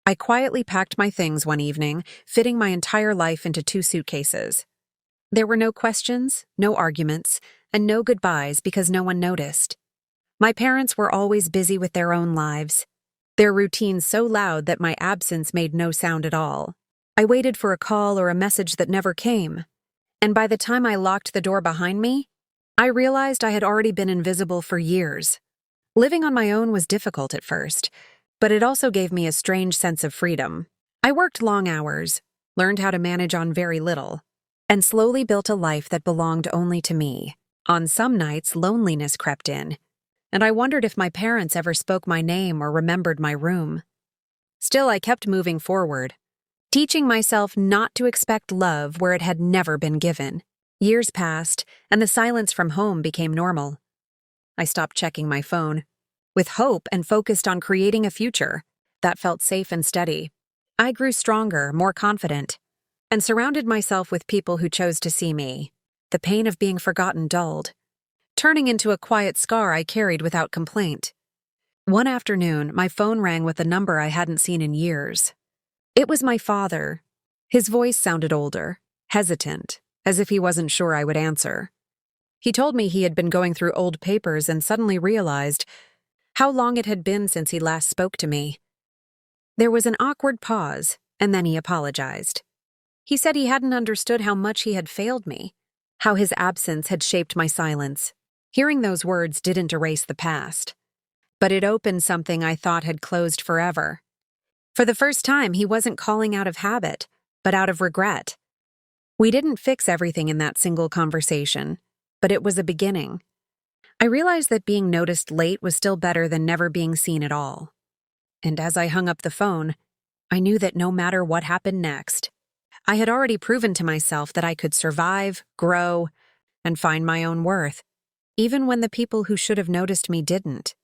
I quietly packed my things one evening, fitting my entire life into 2 suitcases. There were no questions, no arguments, and no goodbyes because no one noticed. My parents were always busy with their own lives, their routines so loud that my absence made no sound at all. I waited for a call or a message that never came, and by the time I locked the door behind me, I realized I had already been invisible for years. Living on my own was difficult at first, but it also gave me a strange sense of freedom. I worked long hours, learned how to manage on very little, and slowly built a life that belonged only to me. On some nights, loneliness crept in, and I wondered if my parents ever spoke my name or remembered my room. Still, I kept moving forward, teaching myself not to expect love where it had never been given. Years passed, and the silence from home became normal. I stopped checking my phone, with hope and focused on creating a future that felt safe and steady. I grew stronger, more confident, and surrounded myself with people who chose to see me. The pain of being forgotten dulled, turning into a quiet scar I carried without complaint. One afternoon, my phone rang with a number I hadn't seen in years. It was my father. His voice sounded older, hesitant, as if he wasn't sure I would answer. He told me he had been going through old papers and suddenly realized how long it had been since he last spoke to me. There was an awkward pause, and then he apologized. He said he hadn't understood how much he had failed me, how his absence had shaped my silence. Hearing those words didn't erase the past, but it opened something I thought had closed forever. For the first time, he wasn't calling out of habit, but out of regret. We didn't fix everything in that single conversation, but it was a beginning. I realized that being noticed late was still better than never being seen at all. And as I hung up the phone, I knew that no matter what happened next, I had already proven to myself that I could survive, grow, and find my own worth, even when the people who should have noticed me didn't.